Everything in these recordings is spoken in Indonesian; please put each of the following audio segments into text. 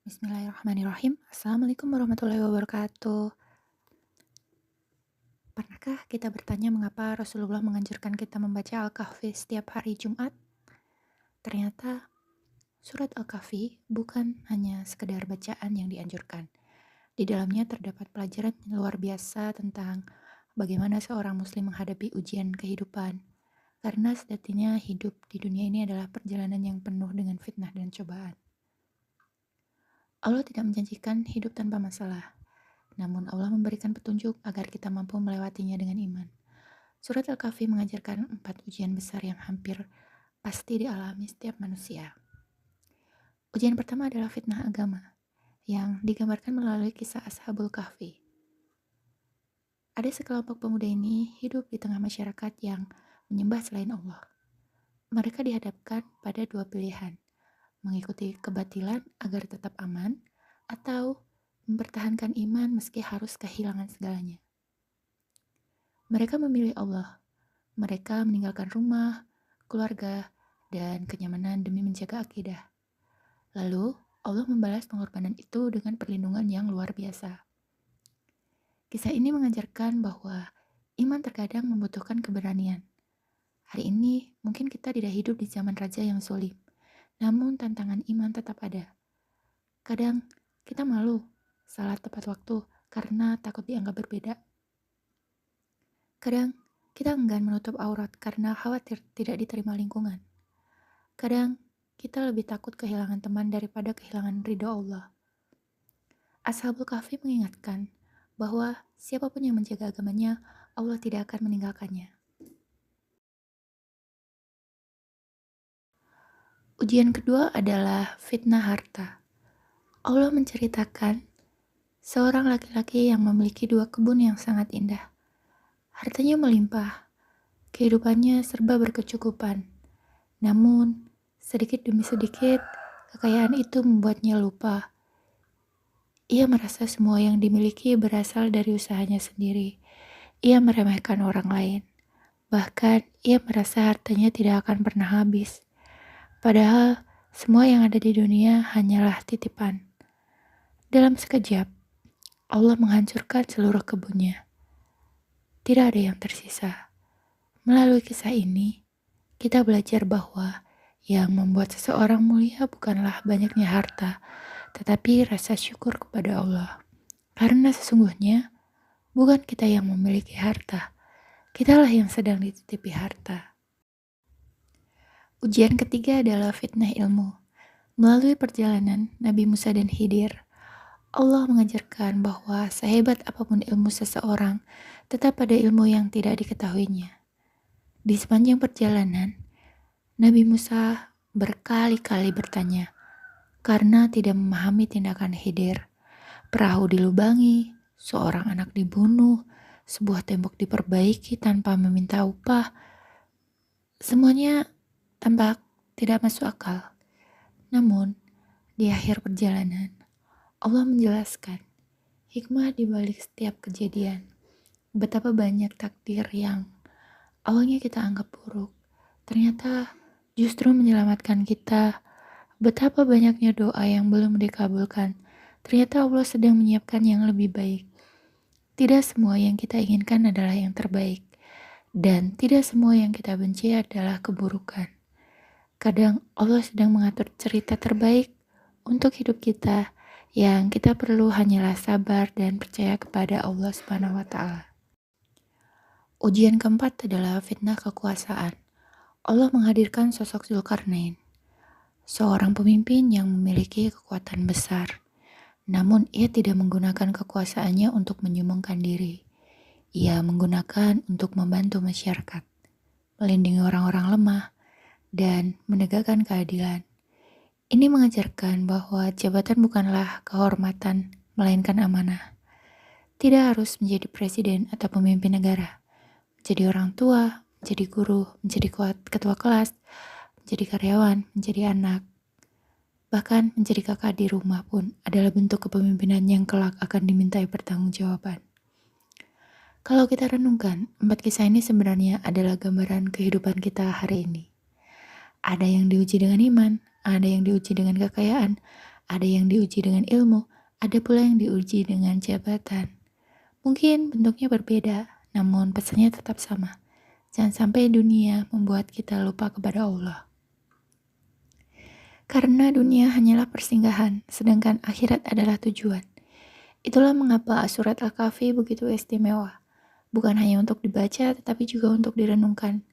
Bismillahirrahmanirrahim. Assalamualaikum warahmatullahi wabarakatuh. Pernahkah kita bertanya mengapa Rasulullah menganjurkan kita membaca Al-Kahfi setiap hari Jumat? Ternyata surat Al-Kahfi bukan hanya sekedar bacaan yang dianjurkan. Di dalamnya terdapat pelajaran yang luar biasa tentang bagaimana seorang muslim menghadapi ujian kehidupan. Karena sejatinya hidup di dunia ini adalah perjalanan yang penuh dengan fitnah dan cobaan. Allah tidak menjanjikan hidup tanpa masalah. Namun Allah memberikan petunjuk agar kita mampu melewatinya dengan iman. Surat Al-Kahfi mengajarkan 4 ujian besar yang hampir pasti dialami setiap manusia. Ujian pertama adalah fitnah agama, yang digambarkan melalui kisah Ashabul Kahfi. Ada sekelompok pemuda ini hidup di tengah masyarakat yang menyembah selain Allah. Mereka dihadapkan pada 2 pilihan, mengikuti kebatilan agar tetap aman, atau mempertahankan iman meski harus kehilangan segalanya. Mereka memilih Allah. Mereka meninggalkan rumah, keluarga, dan kenyamanan demi menjaga akidah. Lalu, Allah membalas pengorbanan itu dengan perlindungan yang luar biasa. Kisah ini mengajarkan bahwa iman terkadang membutuhkan keberanian. Hari ini, mungkin kita tidak hidup di zaman raja yang sulim, namun tantangan iman tetap ada. Kadang, kita malu salat tepat waktu karena takut dianggap berbeda. Kadang, kita enggan menutup aurat karena khawatir tidak diterima lingkungan. Kadang, kita lebih takut kehilangan teman daripada kehilangan ridho Allah. Ashabul Kahfi mengingatkan bahwa siapapun yang menjaga agamanya, Allah tidak akan meninggalkannya. Ujian kedua adalah fitnah harta. Allah menceritakan seorang laki-laki yang memiliki 2 kebun yang sangat indah. Hartanya melimpah, kehidupannya serba berkecukupan. Namun, sedikit demi sedikit, kekayaan itu membuatnya lupa. Ia merasa semua yang dimiliki berasal dari usahanya sendiri. Ia meremehkan orang lain. Bahkan, ia merasa hartanya tidak akan pernah habis. Padahal, semua yang ada di dunia hanyalah titipan. Dalam sekejap, Allah menghancurkan seluruh kebunnya. Tidak ada yang tersisa. Melalui kisah ini, kita belajar bahwa yang membuat seseorang mulia bukanlah banyaknya harta, tetapi rasa syukur kepada Allah. Karena sesungguhnya, bukan kita yang memiliki harta, kitalah yang sedang dititipi harta. Ujian ketiga adalah fitnah ilmu. Melalui perjalanan Nabi Musa dan Khidir, Allah mengajarkan bahwa sehebat apapun ilmu seseorang, tetap ada ilmu yang tidak diketahuinya. Di sepanjang perjalanan, Nabi Musa berkali-kali bertanya, karena tidak memahami tindakan Khidir. Perahu dilubangi, seorang anak dibunuh, sebuah tembok diperbaiki tanpa meminta upah. Semuanya tampak tidak masuk akal. Namun, di akhir perjalanan, Allah menjelaskan hikmah di balik setiap kejadian. Betapa banyak takdir yang awalnya kita anggap buruk, ternyata justru menyelamatkan kita. Betapa banyaknya doa yang belum dikabulkan, ternyata Allah sedang menyiapkan yang lebih baik. Tidak semua yang kita inginkan adalah yang terbaik, dan tidak semua yang kita benci adalah keburukan. Kadang Allah sedang mengatur cerita terbaik untuk hidup kita, yang kita perlu hanyalah sabar dan percaya kepada Allah Subhanahu wa Ta'ala. Ujian keempat adalah fitnah kekuasaan. Allah menghadirkan sosok Zulkarnain, seorang pemimpin yang memiliki kekuatan besar. Namun ia tidak menggunakan kekuasaannya untuk menyombongkan diri. Ia menggunakan untuk membantu masyarakat, melindungi orang-orang lemah, dan menegakkan keadilan. Ini mengajarkan bahwa jabatan bukanlah kehormatan, melainkan amanah. Tidak harus menjadi presiden atau pemimpin negara. Menjadi orang tua, menjadi guru, menjadi ketua kelas, menjadi karyawan, menjadi anak. Bahkan menjadi kakak di rumah pun adalah bentuk kepemimpinan yang kelak akan dimintai pertanggungjawaban. Kalau kita renungkan, 4 kisah ini sebenarnya adalah gambaran kehidupan kita hari ini. Ada yang diuji dengan iman, ada yang diuji dengan kekayaan, Ada yang diuji dengan ilmu, ada pula yang diuji dengan jabatan. Mungkin bentuknya berbeda, namun pesannya tetap sama. Jangan sampai dunia membuat kita lupa kepada Allah. Karena dunia hanyalah persinggahan, sedangkan akhirat adalah tujuan. Itulah mengapa surat Al-Kahfi begitu istimewa. Bukan hanya untuk dibaca, tetapi juga untuk direnungkan.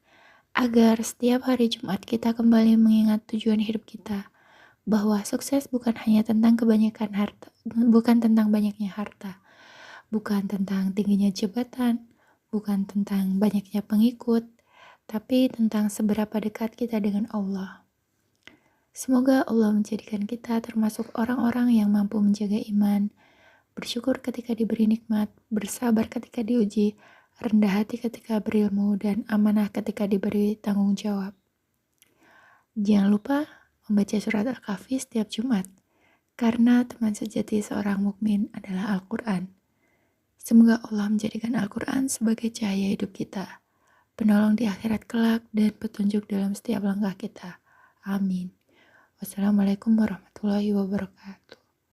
Agar setiap hari Jumat kita kembali mengingat tujuan hidup kita. Bahwa sukses bukan hanya tentang kebanyakan harta, bukan tentang banyaknya harta, bukan tentang tingginya jabatan, bukan tentang banyaknya pengikut, tapi tentang seberapa dekat kita dengan Allah. Semoga Allah menjadikan kita termasuk orang-orang yang mampu menjaga iman, bersyukur ketika diberi nikmat, bersabar ketika diuji, rendah hati ketika berilmu, dan amanah ketika diberi tanggung jawab. Jangan lupa membaca surat Al-Kahfi setiap Jumat, karena teman sejati seorang mukmin adalah Al-Quran. Semoga Allah menjadikan Al-Quran sebagai cahaya hidup kita, penolong di akhirat kelak, dan petunjuk dalam setiap langkah kita. Amin. Wassalamualaikum warahmatullahi wabarakatuh.